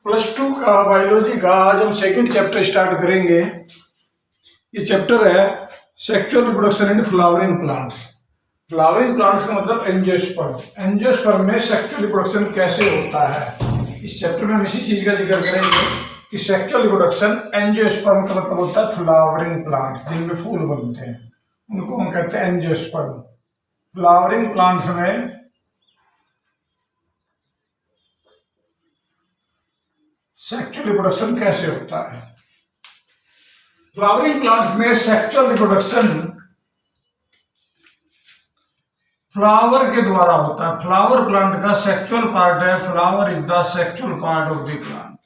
+2 का बायोलॉजी का आज हम सेकंड चैप्टर स्टार्ट करेंगे। ये चैप्टर है sexual reproduction in flowering plants. Flowering plants का मतलब एंजियोस्पर्म। एंजियोस्पर्म में सेक्सुअल रिप्रोडक्शन कैसे होता है, इस चैप्टर में हम इसी चीज का जिक्र करेंगे कि सेक्सुअल रिप्रोडक्शन एंजियोस्पर्म का मतलब होता है फ्लावरिंग प्लांट्स जिनमें फूल बनते हैं, उनको हम कहते हैं एंजियोस्पर्म। फ्लावरिंग प्लांट्स में सेक्सुअल रिप्रोडक्शन कैसे होता है। फ्लावरिंग प्लांट्स में सेक्सुअल रिप्रोडक्शन फ्लावर के द्वारा होता है। फ्लावर प्लांट का सेक्सुअल पार्ट है, flower is the sexual part of the plant.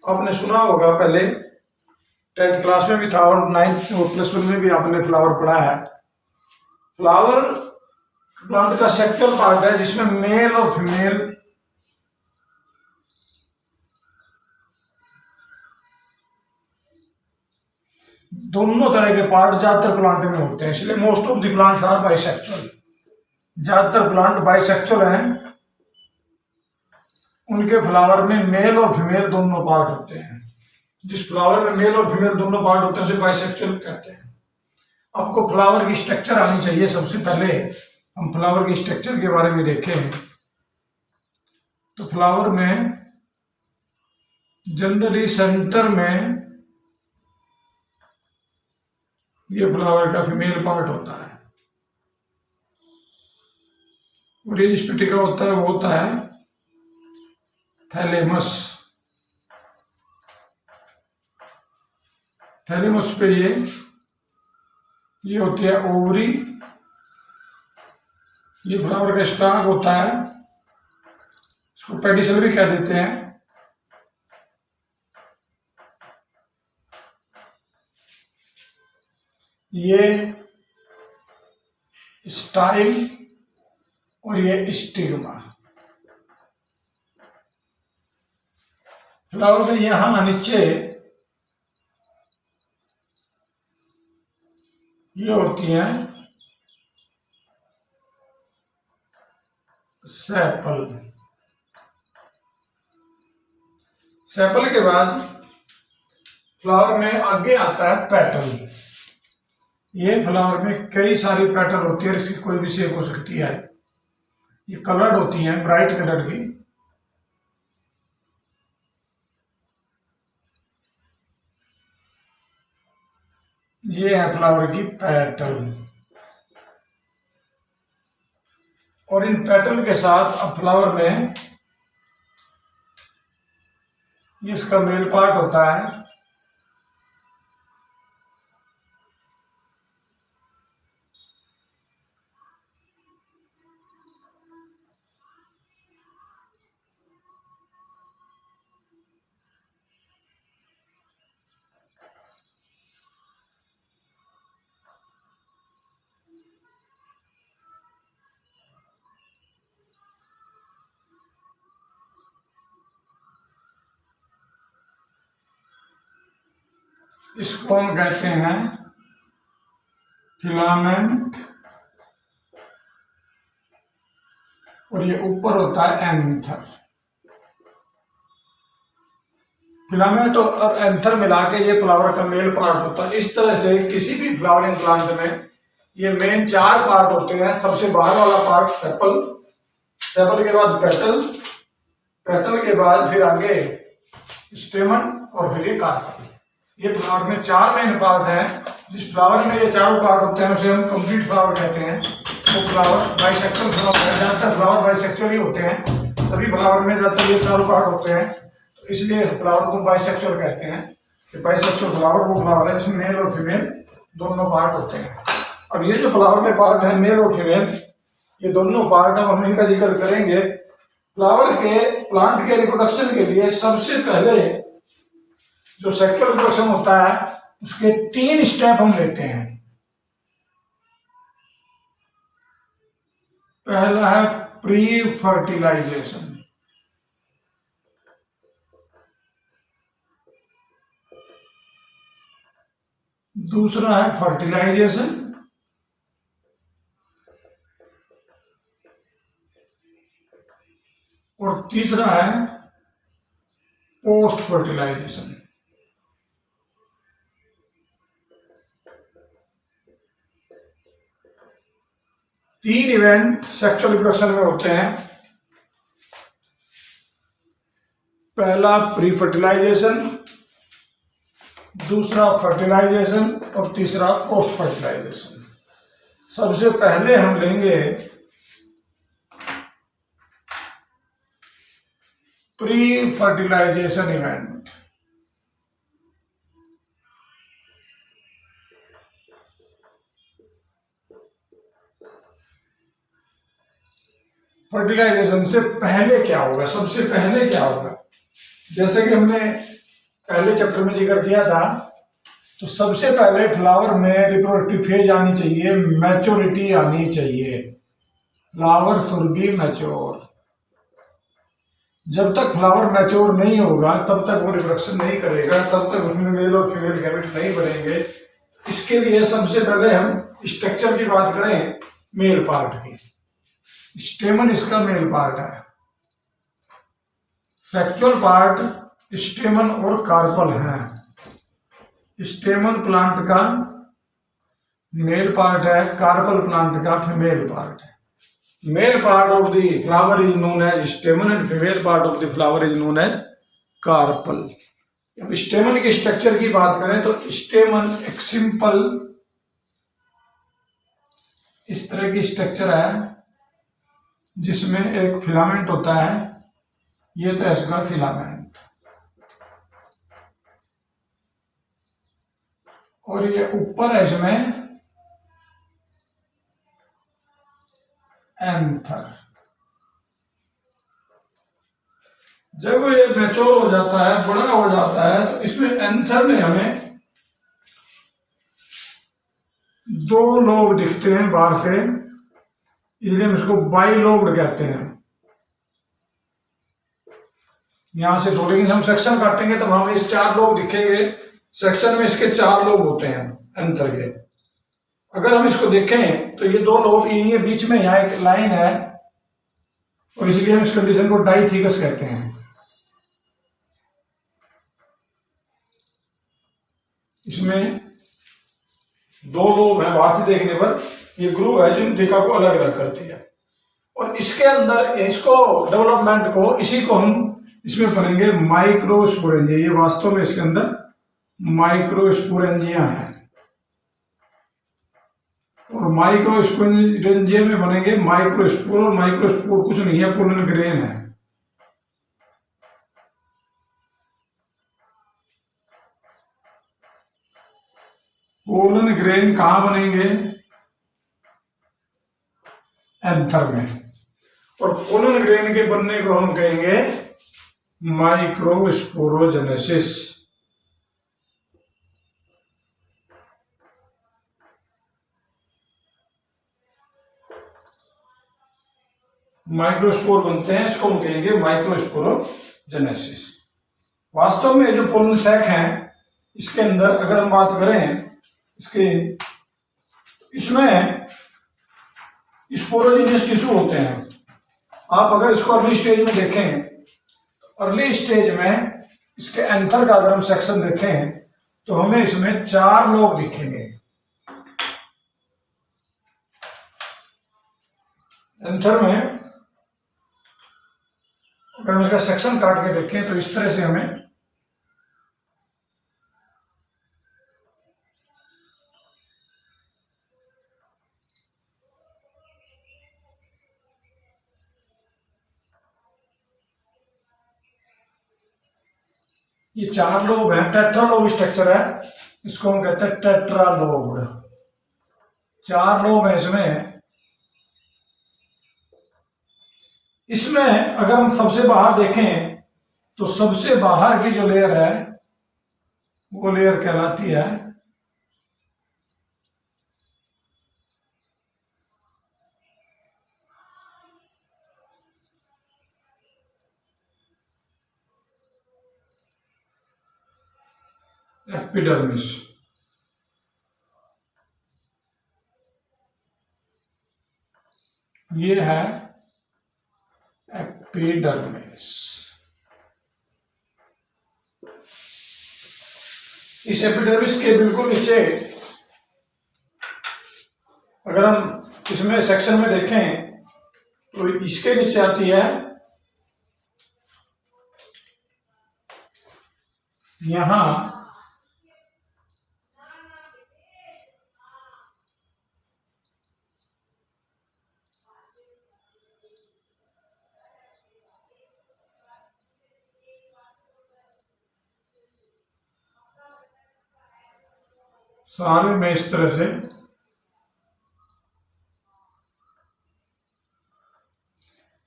आपने सुना होगा, पहले 10th क्लास में भी था और 9th और +1 में भी आपने फ्लावर पढ़ा है। फ्लावर प्लांट का सेक्सुअल पार्ट है जिसमें मेल और फीमेल दोनों तरह के पार्ट ज्यादातर प्लांट में होते हैं, इसलिए most of the plants are bisexual. ज्यादातर प्लांट बाइसेक्सुअल हैं, उनके फ्लावर में मेल और फीमेल दोनों पार्ट होते हैं। जिस फ्लावर में मेल और फीमेल दोनों पार्ट होते हैं उसे बाइसेक्सुअल कहते हैं। आपको फ्लावर की स्ट्रक्चर आनी चाहिए। सबसे पहले हम फ्लावर की स्ट्रक्चर के बारे में देखें तो फ्लावर में जनरली सेंटर में ये फ्लावर का फीमेल पार्ट होता है और ये जिस पेटी का होता है वो होता है थैलेमस। थैलेमस पे ये होती है ओवरी। ये फ्लावर का स्टाक होता है, इसको पेडिसल भी कह देते हैं। ये स्टाइल और ये स्टिग्मा। फ्लावर में यहां नीचे ये होती हैं सेपल। सेपल के बाद फ्लावर में आगे आता है पेटल। ये फ्लावर में कई सारी पेटल होती है, इसकी कोई भी शेप हो सकती है। ये कलर्ड होती हैं, ब्राइट कलर की। ये है फ्लावर की पेटल और इन पेटल के साथ अब फ्लावर में इसका मेल पार्ट होता है। इसको हम कहते हैं फिलामेंट और ये ऊपर होता है एंथर। फिलामेंट और एंथर मिला के ये फ्लावर का मेल पार्ट होता है। इस तरह से किसी भी फ्लावरिंग प्लांट में ये मेन 4 पार्ट होते हैं। सबसे बाहर वाला पार्ट सेपल, सेपल के बाद पेटल, पेटल के बाद फिर आगे स्टेमन और फिर ये कार्पेल। ये फ्लावर में 4 मेन पार्ट हैं। जिस फ्लावर में ये चारों पार्ट होते हैं उसे हम कंप्लीट फ्लावर कहते हैं। वो फ्लावर बाइसेक्सुअल फ्लावर है। ज्यादातर फ्लावर बाइसेक्सुअल ही होते हैं। सभी फ्लावर में ज्यादातर ये चारों पार्ट होते हैं, तो इसलिए फ्लावर को बाइसेक्सुअल कहते हैं। कि बाइसेक्सुअल फ्लावर वो फ्लावर है जिसमें मेल और फीमेल दोनों पार्ट होते हैं। अब ये जो फ्लावर में पार्ट है मेल और फीमेल, ये दोनों पार्ट हम इनका जिक्र करेंगे। फ्लावर के प्लांट के रिप्रोडक्शन के लिए सबसे पहले जो सेक्सुअल रिप्रोडक्शन होता है उसके 3 स्टेप हम लेते हैं। पहला है प्री फर्टिलाइजेशन, दूसरा है फर्टिलाइजेशन और तीसरा है पोस्ट फर्टिलाइजेशन। तीन इवेंट सेक्सुअल रिप्रोडक्शन में होते हैं। पहला प्री फर्टिलाइजेशन, दूसरा फर्टिलाइजेशन और तीसरा पोस्ट फर्टिलाइजेशन। सबसे पहले हम लेंगे प्री फर्टिलाइजेशन इवेंट। फर्टिलाइजेशन से पहले क्या होगा, सबसे पहले क्या होगा, जैसे कि हमने पहले चैप्टर में जिक्र किया था, तो सबसे पहले फ्लावर में रिप्रोडक्टिव फेज आनी चाहिए, मैच्योरिटी आनी चाहिए, फ्लावर शुड बी मैच्योर। जब तक फ्लावर मैच्योर नहीं होगा तब तक वो रिप्रोडक्शन नहीं करेगा, तब तक उसमें मेल और फीमेल गैमेट नहीं बनेंगे। इसके लिए सबसे पहले हम स्ट्रक्चर की बात करें, मेल पार्ट की। स्टेमन इसका मेल पार्ट है, सेक्सुअल पार्ट स्टेमन और कार्पल है। स्टेमन प्लांट का मेल पार्ट है, कार्पल प्लांट का फीमेल पार्ट है। Male part of the flower is known as stamen and female part of the flower is known as carpel. अब stamen के structure की बात करें तो स्टेमन एक सिंपल इस तरह की स्ट्रक्चर है जिसमें एक फिलामेंट होता है, ये तो इसका फिलामेंट, और ये ऊपर है इसमें एंथर। जब ये मैच्योर हो जाता है, बड़ा हो जाता है, तो इसमें एंथर में हमें दो लोब दिखते हैं बाहर से, इसलिए हम इसको बाइलोब्ड कहते हैं। यहां से थोड़े हम सेक्शन काटेंगे तो हमें इस चार लोब दिखेंगे। सेक्शन में इसके चार लोब होते हैं एंथर के। अगर हम इसको देखें तो ये दो लोब, ये बीच में यहाँ एक लाइन है, और इसलिए हम इस कंडीशन को डाइथिकस कहते हैं। इसमें दो लोब हैं, बाहर से देखने पर ये ग्रूव है जो इन टीका को अलग अलग करती है, और इसके अंदर इसको डेवलपमेंट को, इसी को हम इसमें पढ़ेंगे माइक्रोस्पोरेंजिया। ये वास्तव में इसके अंदर माइक्रोस्पोरेंजिया है, और माइक्रोस्पोरेंजिया में बनेंगे माइक्रोस्पोर, और माइक्रोस्पोर कुछ नहीं है, पोलन ग्रेन है। पोलन ग्रेन कहां बनेंगे, एंथर में, और पोलन ग्रेन के बनने को हम कहेंगे माइक्रोस्पोरोजेनेसिस। माइक्रोस्पोर बनते हैं, इसको हम कहेंगे माइक्रोस्पोरोजेनेसिस। वास्तव में जो पोलन सैक है, इसके अंदर अगर हम बात करें इसके, इसमें स्पोरोजिनस टिश्यू होते हैं। आप अगर इसको अर्ली स्टेज में देखें, अर्ली स्टेज में इसके एंथर का अगर हम सेक्शन देखें तो हमें इसमें चार लोब दिखेंगे। एंथर में अगर हम इसका सेक्शन काट के देखें तो इस तरह से हमें ये चार लोब है, टेट्रालोब स्ट्रक्चर है, इसको हम कहते हैं टेट्रालोब। चार लोब है इसमें। इसमें अगर हम सबसे बाहर देखें तो सबसे बाहर की जो लेयर है वो लेयर कहलाती है एपिडर्मिस। ये है एपिडर्मिस। इस एपिडर्मिस के बिल्कुल नीचे अगर हम इसमें सेक्शन में देखें तो इसके नीचे आती है यहां सारे में इस तरह से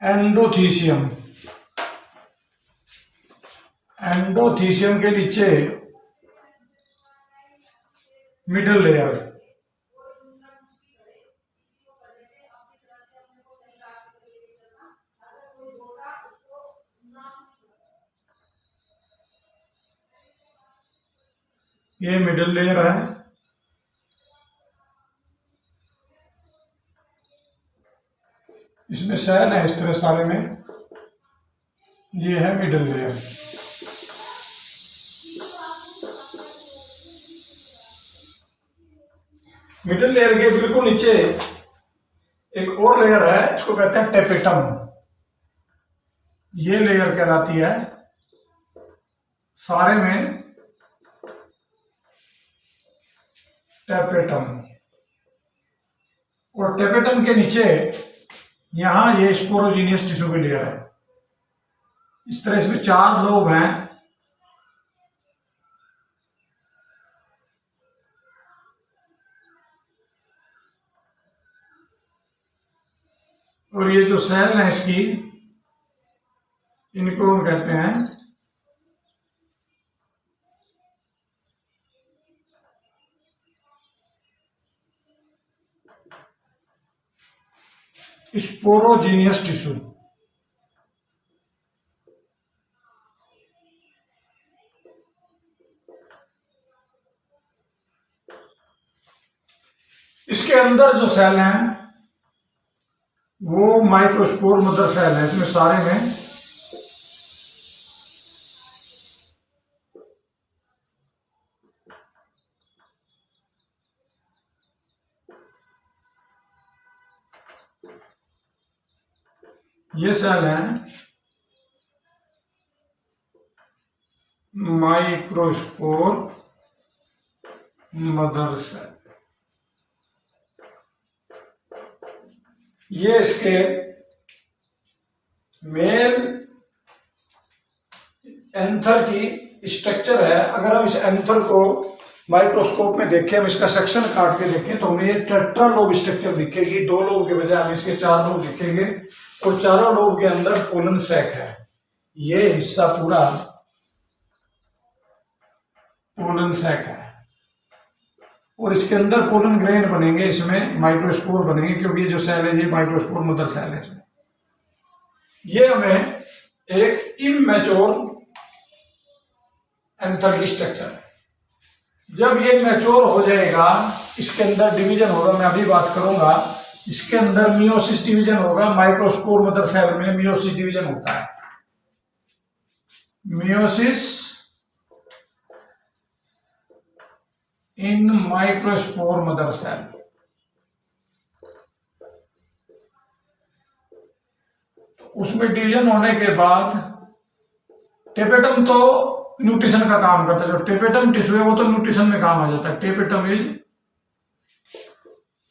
एंडोथीसियम, एंडोथीसियम के नीचे मिडल लेयर, ये मिडल लेयर है। इसमें सेल है इस तरह सारे में, ये है मिडल लेयर। मिडल लेयर के बिल्कुल नीचे एक और लेयर है, इसको कहते हैं टेपेटम। ये लेयर कहलाती है सारे में टेपेटम। और टेपेटम के नीचे यहां ये स्पोरोजीनियस टिश्यू की लेयर है। इस तरह इसमें 4 लोब हैं। और ये जो सेल है इसकी, इनको हम कहते हैं स्पोरोजीनियस टिश्यू। इसके अंदर जो सेल हैं वो माइक्रोस्पोर मदर सेल है। इसमें सारे में ये सेल है माइक्रोस्पोर मदर सेल। ये इसके मेल एंथर की स्ट्रक्चर है। अगर हम इस एंथर को माइक्रोस्कोप में देखें, हम इसका सेक्शन काट के देखें तो हमें ये टेट्रालोब स्ट्रक्चर दिखेगी। 2 लोब के बजाय हमें इसके 4 लोब दिखेंगे और चारों लोब के अंदर पोलन सैक है। ये हिस्सा पूरा पोलन सैक है और इसके अंदर पोलन ग्रेन बनेंगे, इसमें माइक्रोस्पोर बनेंगे, क्योंकि ये जो सेल है ये माइक्रोस्पोर मदर सेल है। इसमें ये हमें एक इमैच्योर एंथर की स्ट्रक्चर है। जब ये मैच्योर हो जाएगा, इसके अंदर डिवीजन होगा, मैं अभी बात करूंगा। इसके अंदर मियोसिस डिवीजन होगा। माइक्रोस्पोर मदर सेल में मियोसिस डिवीजन होता है। Meiosis in microspore mother cell. उसमें डिवीजन होने के बाद टेपेटम तो न्यूट्रिशन का काम करता है। जो टेपेटम टिश्यू है वो तो न्यूट्रिशन में काम आ जाता है। Tapetum is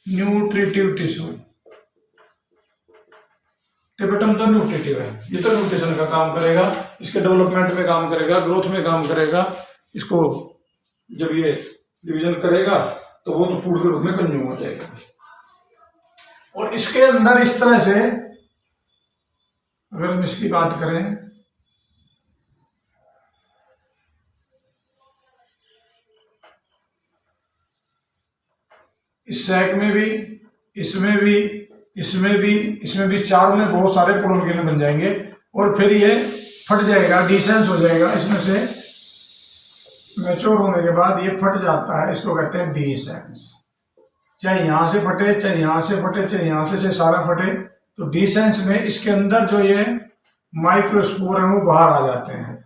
nutritive tissue. Tapetum तो न्यूट्रिटिव है, ये तो न्यूट्रिशन का काम करेगा, इसके डेवलपमेंट में काम करेगा, ग्रोथ में काम करेगा। इसको जब ये डिवीजन करेगा तो वो तो फूड के रूप में कंज्यूम हो जाएगा। और इसके अंदर इस तरह से अगर हम इसकी बात करें, इस सैक में भी, इसमें भी, इसमें भी, इसमें भी, चारों में बहुत सारे पोलन ग्रेन बन जाएंगे और फिर ये फट जाएगा, डिसेंस हो जाएगा। इसमें से मैच्योर होने के बाद ये फट जाता है, इसको कहते हैं डिसेंस। चाहे यहां से फटे, चाहे यहां से फटे, चाहे यहां से, चाहे सारा फटे, तो डिसेंस में इसके अंदर जो ये माइक्रोस्पोर है वो बाहर आ जाते हैं।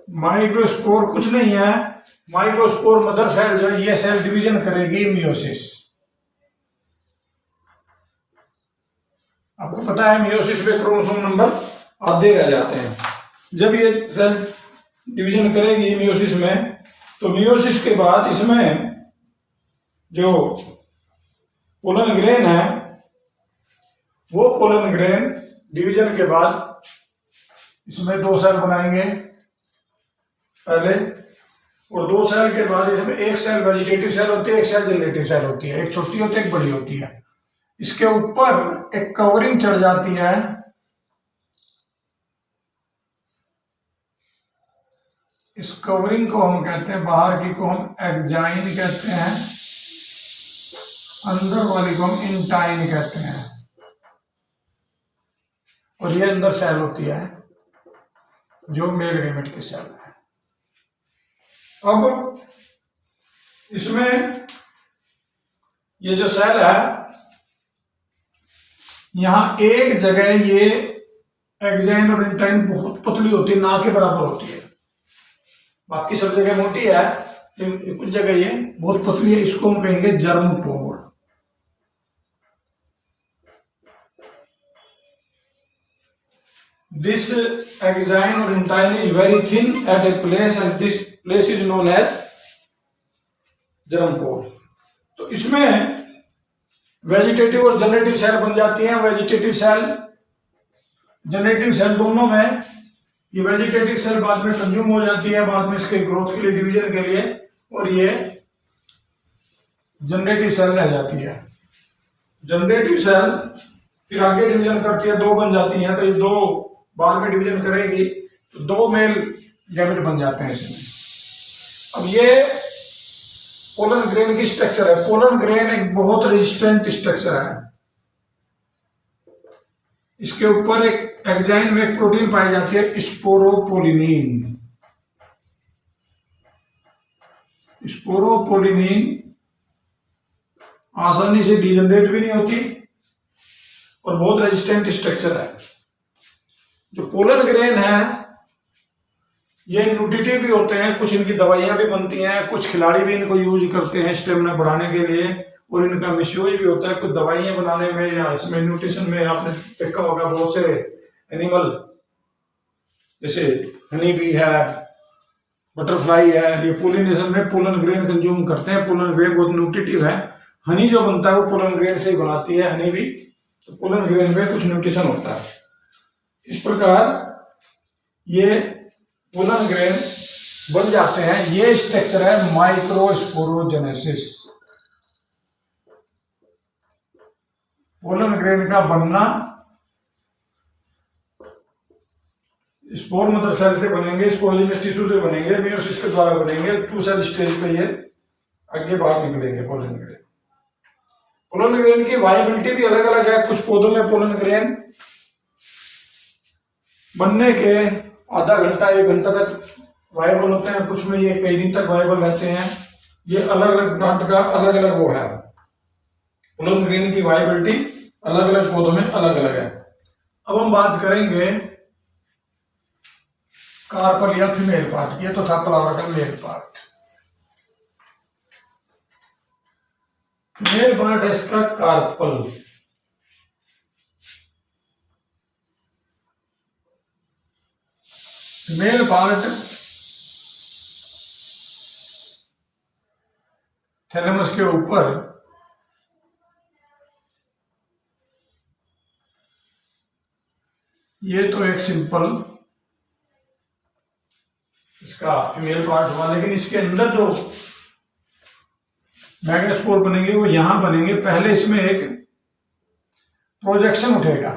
माइक्रोस्पोर कुछ नहीं है, माइक्रोस्पोर मदर सेल जो ये सेल डिवीजन करेगी मियोसिस। आपको पता है मियोसिस में क्रोमोसोम नंबर आधे रह जाते हैं। जब ये सेल डिवीजन करेगी मियोसिस में, तो मियोसिस के बाद इसमें जो पोलन ग्रेन है, वो पोलन ग्रेन डिवीजन के बाद इसमें 2 सेल बनाएंगे पहले, और 2 सेल के बाद इसमें एक सेल वेजिटेटिव सेल होती है, एक सेल जनरेटिव सेल होती है, एक छोटी होती है एक बड़ी होती है। इसके ऊपर एक कवरिंग चढ़ जाती है, इस कवरिंग को हम कहते हैं, बाहर की को हम एक्जाइन कहते हैं, अंदर वाली को हम इंटाइन कहते हैं, और ये अंदर सेल होती है जो मेल गैमेट की सेल है। अब इसमें ये जो सेल है, यहां एक जगह ये एक्जाइन और इंटाइन बहुत पतली होती है, ना के बराबर होती है, बाकी सब जगह मोटी है, लेकिन कुछ जगह ये बहुत पतली है, इसको हम कहेंगे germ pore. This axine or intine is very thin at a place and this place is known as germ pore। तो इसमें वेजिटेटिव और जनरेटिव सेल बन जाती हैं। वेजिटेटिव सेल जनरेटिव सेल दोनों में, ये वेजिटेटिव सेल बाद में कंज्यूम हो जाती है, बाद में इसके ग्रोथ के लिए, डिवीजन के लिए, और ये जनरेटिव सेल रह जाती है। जनरेटिव सेल फिर आगे डिवीजन करती है, 2 बन जाती हैं, तो ये 2 बाद में डिवीजन करेगी तो 2 मेल गैमेट बन जाते हैं इसमें। अब ये पोलन ग्रेन की स्ट्रक्चर है। पोलन ग्रेन एक बहुत रेजिस्टेंट स्ट्रक्चर है। इसके ऊपर एक एक्जाइन में एक प्रोटीन पाई जाती है, स्पोरोपोलिनिन। स्पोरोपोलिनिन आसानी से डिजनरेट भी नहीं होती और बहुत रेजिस्टेंट स्ट्रक्चर है। जो पोलन ग्रेन है ये न्यूट्रिटिव भी होते हैं, कुछ इनकी दवाइयां भी बनती हैं, कुछ खिलाड़ी भी इनको यूज करते हैं स्टेमिना बढ़ाने के लिए, और इनका मिसयूज भी होता है कुछ दवाइयां बनाने में या इसमें न्यूट्रिशन में। आपने देखा होगा बहुत से एनिमल जैसे हनी बी है, बटरफ्लाई है, ये पोलिनेशन में पोलन ग्रेन कंज्यूम करते हैं। पोलन ग्रेन बहुत न्यूट्रिटिव है। हनी जो बनता है वो पोलन ग्रेन से ही बनाती है, हनी भी, तो पोलन ग्रेन में कुछ न्यूट्रिशन होता है। इस प्रकार ये पोलन ग्रेन बन जाते हैं। ये स्ट्रक्चर है माइक्रोस्पोरोजेनेसिस। पोलन ग्रेन का बनना, स्पोर मदर सेल से बनेंगे, स्पोरोजेनस टिश्यू से बनेंगे, मियोसिस के द्वारा बनेंगे, 2 सेल स्टेज पे ये आगे बाहर निकलेंगे पोलन ग्रेन। पोलन ग्रेन की वायबिलिटी भी अलग अलग है। कुछ पौधों में पोलन ग्रेन बनने के आधा घंटा 1 घंटा तक वायबल होते हैं, कुछ में ये कई दिन तक वायबल रहते हैं। ये अलग अलग प्लांट का अलग अलग वो है, पोलन ग्रेन की वायबिलिटी अलग अलग पौधों में अलग अलग है। अब हम बात करेंगे कार्पल या फीमेल पार्ट। ये तो था फ्लावर का मेल पार्ट। मेल पार्ट है इसका कार्पल। मेल पार्ट थैलेमस के ऊपर ये तो एक सिंपल इसका फीमेल पार्ट हुआ, लेकिन इसके अंदर जो मैग्नेस्पोर बनेंगे वो यहां बनेंगे। पहले इसमें एक प्रोजेक्शन उठेगा,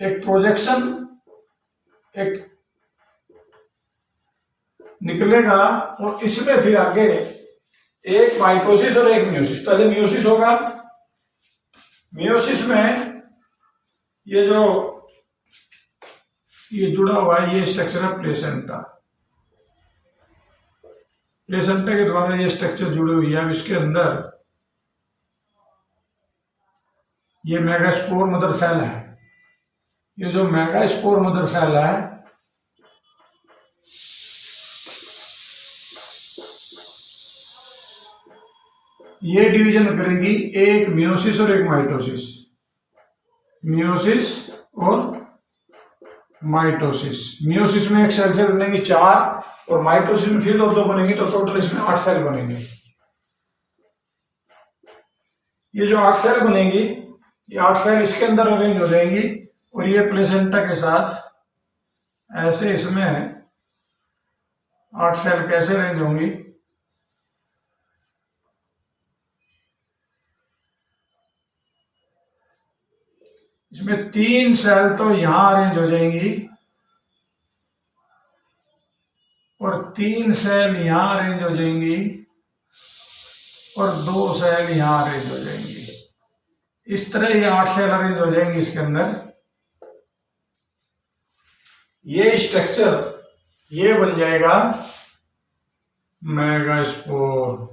एक प्रोजेक्शन एक निकलेगा, और इसमें फिर आगे एक माइटोसिस और एक मियोसिस। पहले मियोसिस होगा, मियोसिस में ये जो ये जुड़ा हुआ है ये स्ट्रक्चर है प्लेसेंटा। प्लेसेंटा के द्वारा ये स्ट्रक्चर जुड़ी हुई है। अब इसके अंदर ये मेगास्पोर मदर सेल है। ये जो मेगास्पोर मदर सेल है ये डिवीजन करेंगी, एक मियोसिस और एक माइटोसिस, मियोसिस और माइटोसिस। मियोसिस में एक सेल से बनेंगी 4 और माइटोसिस में फिर 2 बनेंगी, तो टोटल इसमें 8 सेल बनेंगे। ये जो 8 सेल बनेंगी, ये 8 सेल इसके अंदर अरेंज हो जाएंगी और ये प्लेसेंटा के साथ ऐसे इसमें 8 सेल कैसे अरेंज होंगी, इसमें 3 सेल तो यहां अरेंज हो जाएंगी और 3 सेल यहां अरेंज हो जाएंगी और 2 सेल यहां अरेंज हो जाएंगी। इस तरह ये 8 सेल अरेंज हो जाएंगे इसके अंदर। ये स्ट्रक्चर ये बन जाएगा मेगास्पोर।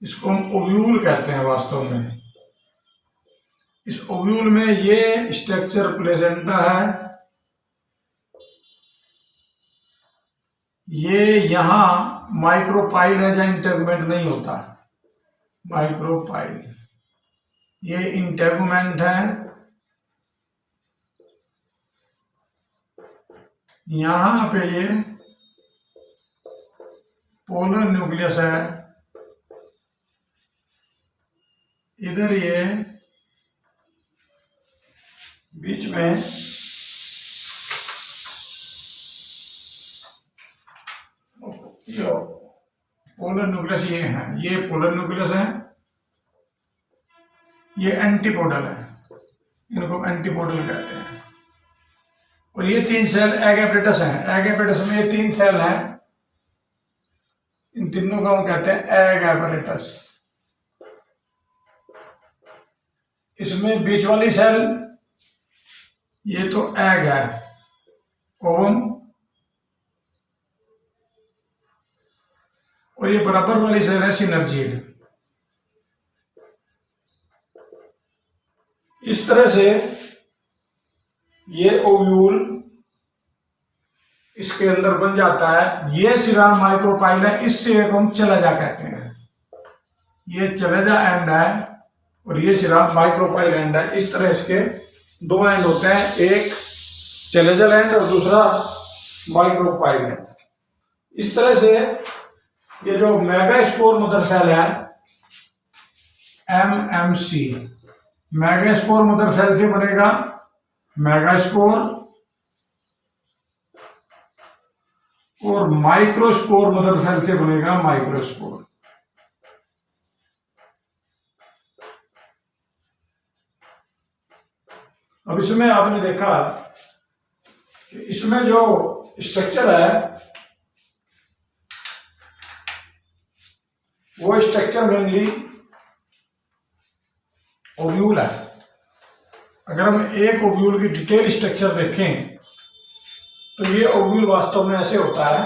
इसको हम ओव्यूल कहते हैं वास्तव में। इस ओव्यूल में ये स्ट्रक्चर प्लेसेंटा है, ये यहां माइक्रोपाइल है जहां इंटेगुमेंट नहीं होता, माइक्रोपाइल। ये इंटेगुमेंट है, यहां पे ये पोलर न्यूक्लियस है, इधर ये बीच में पोलर न्यूक्लियस ये है, ये पोलर न्यूक्लियस है, ये एंटीपोडल है, इनको एंटीपोडल कहते हैं। और ये 3 सेल एग एपरेटस है, एग एपरेटस में ये 3 सेल हैं, इन तीनों को हम कहते हैं एग एपरेटस। इसमें बीच वाली सेल ये तो एग है, ओवम, और ये बराबर वाली सेल है सिनर्जीड। इस तरह से ये ओव्यूल इसके अंदर बन जाता है। ये सिरा माइक्रोपाइल है, इस सिरे को हम चलेजा कहते हैं, ये चलेजा एंड है और ये सिरा माइक्रोपाइल एंड है। इस तरह इसके 2 एंड होते हैं, एक चलेजल एंड और दूसरा माइक्रोपाइल एंड। इस तरह से ये जो मेगास्पोर मदर सेल है MMC, मेगास्पोर मदर सेल से बनेगा मेगास्पोर और माइक्रोस्पोर मदर सेल से बनेगा माइक्रोस्पोर। अब इसमें आपने देखा कि इसमें जो स्ट्रक्चर है वो स्ट्रक्चर मेनली ओव्यूल है। अगर हम एक ओव्यूल की डिटेल स्ट्रक्चर देखें तो ये ओव्यूल वास्तव में ऐसे होता है।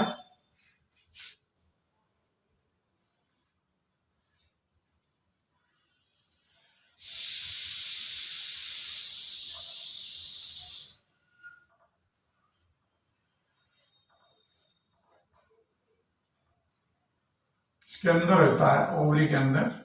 इसके अंदर होता है, ओवरी के अंदर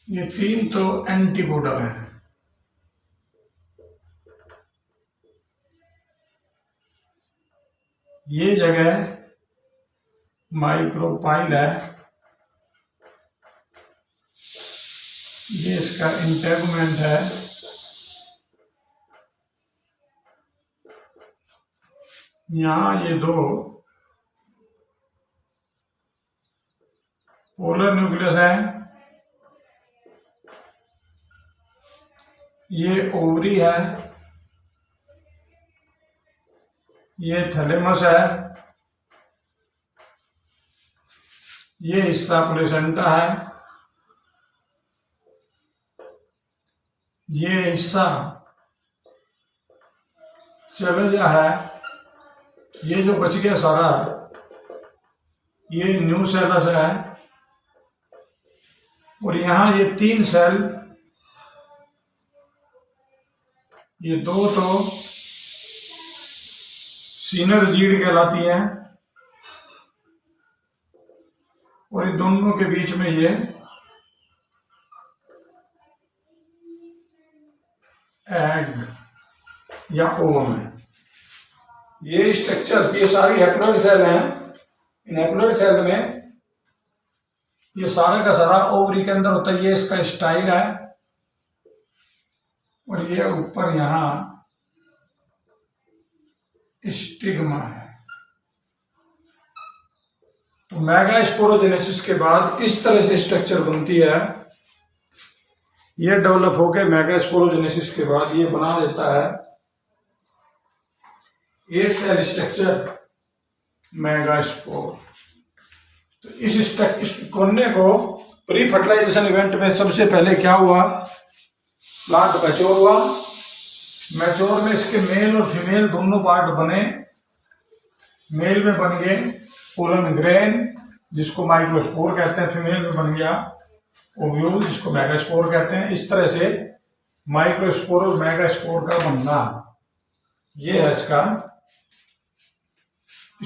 ये 3 तो एंटीपोडल है। ये जगह माइक्रोपाइल है, ये इसका इंटेगुमेंट है, यहां ये 2 पोलर न्यूक्लियस है, ये ओवरी है, ये थैलेमस है, ये हिस्सा प्लेसेंटा है, ये हिस्सा चैलेंजा है, ये जो बच गया सारा ये न्यूसेलस है, और यहां ये 3 सेल, ये 2 तो सिनर्जीड कहलाती है, और इन दोनों के बीच में ये एग या ओवम है। ये स्ट्रक्चर, ये सारी हैप्लॉइड सेल हैं। इन हैप्लॉइड सेल में ये सारा का सारा ओवरी के अंदर होता है। ये इसका स्टाइल है, और ये ऊपर यहां स्टिग्मा है। तो मेगास्पोरोजेनेसिस के बाद इस तरह से स्ट्रक्चर बनती है। ये डेवलप होकर मेगास्पोरोजेनेसिस के बाद ये बना देता है 8 सेल स्ट्रक्चर मेगास्पोर। तो इस कोने को प्री फर्टिलाइजेशन इवेंट में सबसे पहले क्या हुआ, प्लांट मैच्योर हुआ। मैच्योर में इसके मेल और फीमेल दोनों पार्ट बने। मेल में बन गए पोलन ग्रेन जिसको माइक्रोस्पोर कहते हैं, फीमेल में बन गया ओव्यूल जिसको मेगास्पोर कहते हैं। इस तरह से माइक्रोस्पोर और मेगास्पोर का बनना, ये है इसका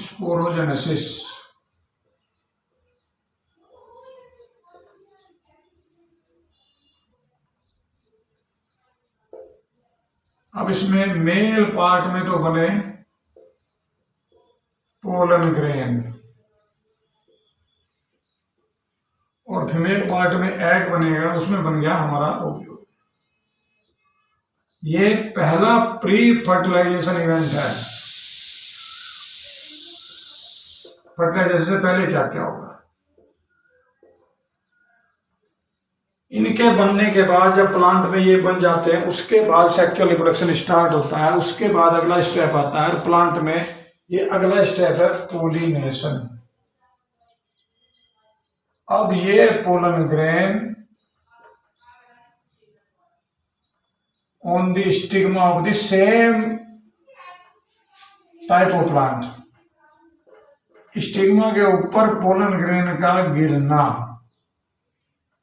स्पोरोजेनेसिस। अब इसमें मेल पार्ट में तो बने पोलन ग्रेन, और फीमेल पार्ट में एग बनेगा, उसमें बन गया हमारा ओव्यूल। ये पहला प्री फर्टिलाइजेशन इवेंट है। फर्टिलाइजेशन से पहले क्या क्या होगा, इनके बनने के बाद जब प्लांट में ये बन जाते हैं उसके बाद सेक्सुअल रिप्रोडक्शन स्टार्ट होता है। उसके बाद अगला स्टेप आता है प्लांट में, ये अगला स्टेप है पोलिनेशन। अब ये pollen grain on the stigma of the same type of plant, stigma के ऊपर पोलन ग्रेन का गिरना,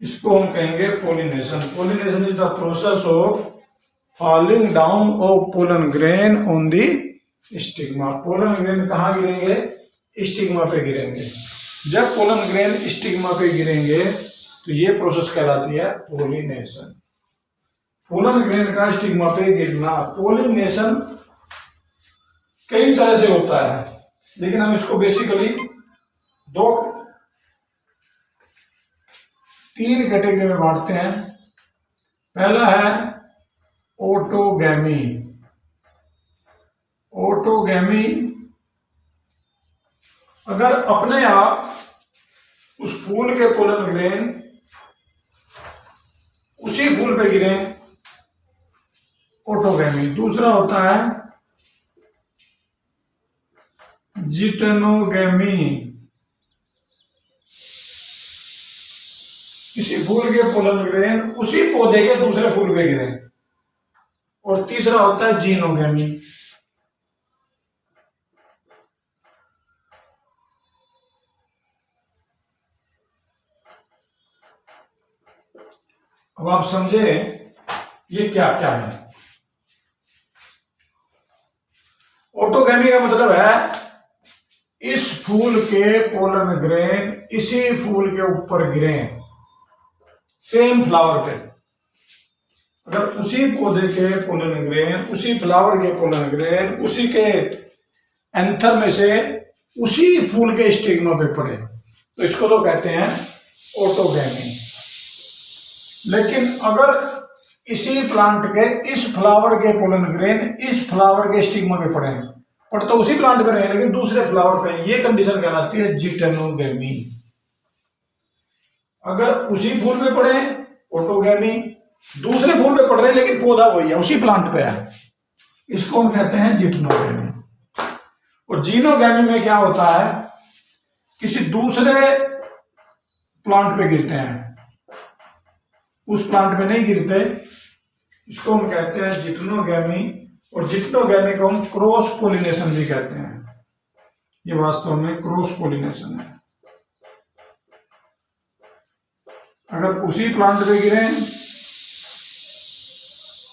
इसको हम कहेंगे pollination. Pollination is the process of falling down of pollen grain on the stigma. Pollen grain कहाँ गिरेंगे, स्टिग्मा पे गिरेंगे। जब पोलन ग्रेन स्टिग्मा पे गिरेंगे तो ये प्रोसेस कहलाती है पोलिनेशन। पोलन ग्रेन का स्टिग्मा पे गिरना। पोलिनेशन कई तरह से होता है, लेकिन हम इसको बेसिकली 3 कैटेगरी में बांटते हैं। पहला है ऑटोगैमी। ऑटोगैमी अगर अपने आप उस फूल के पोलन ग्रेन उसी फूल पे गिरे, ऑटोगैमी। दूसरा होता है जिटेनोगैमी, किसी फूल के पोलन ग्रेन उसी पौधे के दूसरे फूल पे गिरे। और तीसरा होता है जीनोगैमी। अब आप समझे ये क्या क्या है। ऑटोगैमी का मतलब है इस फूल के पोलन ग्रेन इसी फूल के ऊपर गिरे, सेम फ्लावर पे। अगर उसी पौधे के पोलन ग्रेन, उसी फ्लावर के पोलन ग्रेन, उसी के एंथर में से उसी फूल के स्टिग्मा पे पड़े तो इसको तो कहते हैं ऑटोगैमी। लेकिन अगर इसी प्लांट के इस फ्लावर के पोलन ग्रेन इस फ्लावर के स्टिग्मा पे पड़े तो उसी प्लांट पे रहे लेकिन दूसरे फ्लावर पे, ये कंडीशन कहलाती है जिटेनोगैमी। अगर उसी फूल पे पड़े ऑटोगैमी, दूसरे फूल पे पड़ रहे लेकिन पौधा वही है, उसी प्लांट पे है, इसको हम कहते हैं जिटेनोगैमी। और जीनोगैमी में क्या होता है, किसी दूसरे प्लांट पे गिरते हैं, उस प्लांट पे नहीं गिरते, इसको हम कहते हैं जिटनोगैमी। और जिटनोगैमी को हम क्रॉस पोलिनेशन भी कहते हैं। ये वास्तव में क्रॉस पोलिनेशन है। अगर उसी प्लांट पे गिरे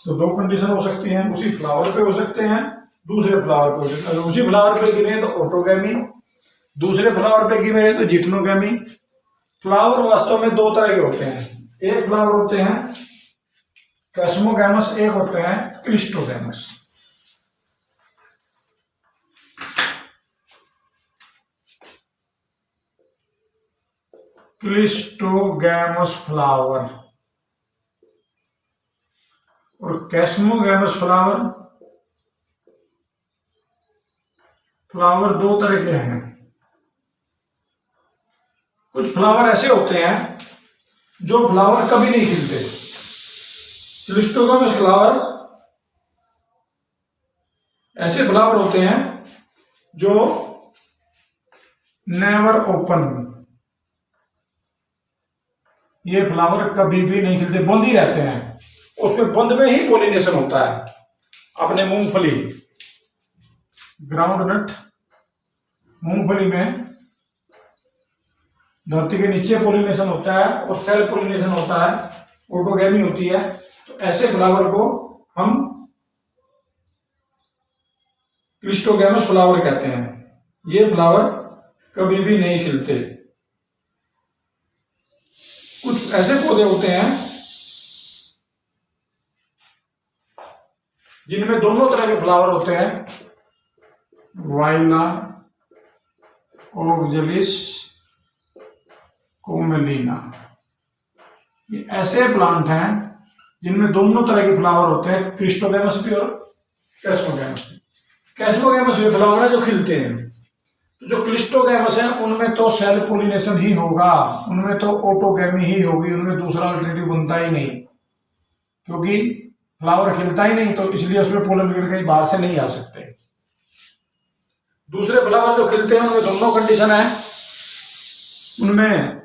तो दो कंडीशन हो सकती हैं, उसी फ्लावर पे हो सकते हैं, दूसरे फ्लावर पे हो सकते हैं। अगर उसी फ्लावर पे गिरे तो ऑटोगैमी, दूसरे फ्लावर पे गिरे तो जिटनोगैमी। फ्लावर वास्तव में दो तरह के होते हैं, एक फ्लावर होते हैं कैस्मोगैमस, एक होते हैं क्लिस्टोगैमस। क्लिस्टोगैमस फ्लावर और कैस्मोगैमस फ्लावर, फ्लावर दो तरह के हैं। कुछ फ्लावर ऐसे होते हैं जो फ्लावर कभी नहीं खिलते। क्लिस्टोगैमस फ्लावर ऐसे फ्लावर होते हैं जो नेवर ओपन, ये फ्लावर कभी भी नहीं खिलते, बंद ही रहते हैं। उसमें बंद में ही पोलिनेशन होता है। अपने मूंगफली, ग्राउंडनट, मूंगफली में धरती के नीचे पोलिनेशन होता है और सेल पोलिनेशन होता है, ऑटोगैमी होती है। तो ऐसे फ्लावर को हम क्लिस्टोगैमस फ्लावर कहते हैं। ये फ्लावर कभी भी नहीं खिलते। कुछ ऐसे पौधे होते हैं जिनमें दोनों तरह के फ्लावर होते हैं, वाइला, ओक्सलिस, कोमेलिना। ये ऐसे प्लांट हैं जिनमें दोनों तरह के फ्लावर होते हैं, क्लिस्टोगैमस भी और कैस्मोगैमस भी। कैस्मोगैमस वे फ्लावर है जो खिलते हैं। तो जो क्लिस्टोगैमस है उनमें तो सेल पोलिनेशन ही होगा, उनमें तो ऑटोगैमी ही होगी, उनमें दूसरा अल्टरनेटिव बनता ही नहीं, क्योंकि फ्लावर खिलता ही नहीं, तो इसलिए उसमें पोलन गिर के बाहर से नहीं आ सकते। दूसरे फ्लावर जो खिलते हैं उनमें दोनों कंडीशन है, उनमें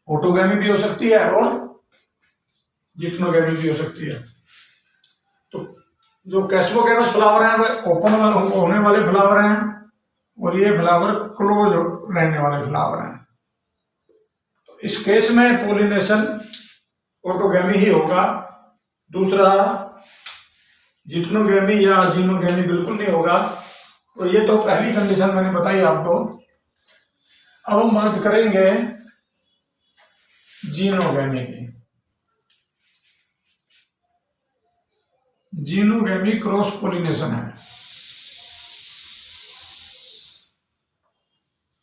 ऑटोगैमी भी हो सकती है और जिटनोगैमी भी हो सकती है। तो जो कैस्मोगैमस फ्लावर हैं वह ओपन होने वाले फ्लावर हैं और ये फ्लावर क्लोज रहने वाले फ्लावर हैं। तो इस केस में पोलिनेशन ऑटोगैमी ही होगा, दूसरा जिटनोगैमी या जीनोगैमी बिल्कुल नहीं होगा। तो ये तो पहली कंडीशन मैंने बताई आपको। अब हम बात करेंगे जीनोगैमी की। जीनोगैमी क्रॉस पोलिनेशन है।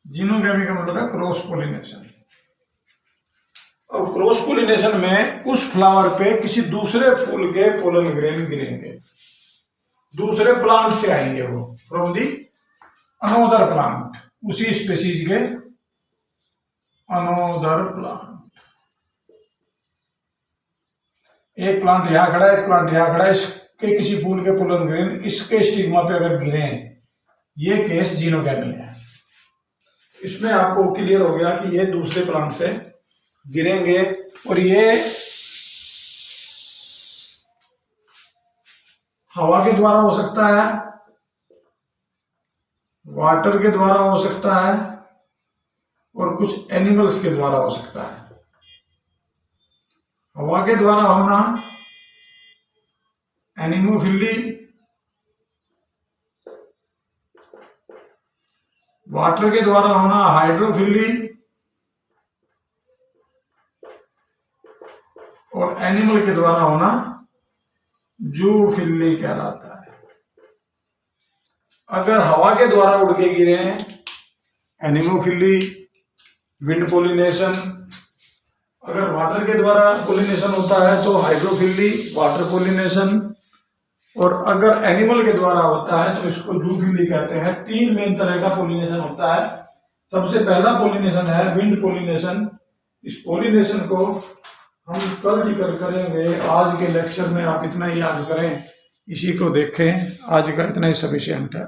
जीनोगैमी का मतलब है क्रॉस पोलिनेशन। और क्रॉस पोलिनेशन में उस फ्लावर पे किसी दूसरे फूल के पोलन ग्रेन गिरेंगे, दूसरे प्लांट से आएंगे, वो फ्रॉम दी अनोदर प्लांट, उसी स्पीशीज के अनोदर प्लांट। एक प्लांट यहां खड़ा है, एक प्लांट यहां खड़ा है, इसके किसी फूल के पोलन ग्रेन इसके स्टिग्मा पे अगर गिरे, ये केस जीनोगैमी है। इसमें आपको क्लियर हो गया कि ये दूसरे प्लांट से गिरेंगे और ये हवा के द्वारा हो सकता है, वाटर के द्वारा हो सकता है और कुछ एनिमल्स के द्वारा हो सकता है। हवा के द्वारा होना एनिमोफिली, वाटर के द्वारा होना हाइड्रोफिली और एनिमल के द्वारा होना जूफिली कहलाता है। अगर हवा के द्वारा उड़ के गिरे एनिमोफिली, विंड पोलिनेशन, अगर वाटर के द्वारा पोलिनेशन होता है तो हाइड्रोफिली, वाटर पोलिनेशन, और अगर एनिमल के द्वारा होता है तो इसको जूफिली कहते हैं। तीन मेन तरह का पोलिनेशन होता है। सबसे पहला पोलिनेशन है विंड पोलिनेशन। इस पोलिनेशन को हम कल जिक्र करेंगे, आज के लेक्चर में आप इतना ही याद करें, इसी को देखें। आज का इतना ही सफिशिएंट है।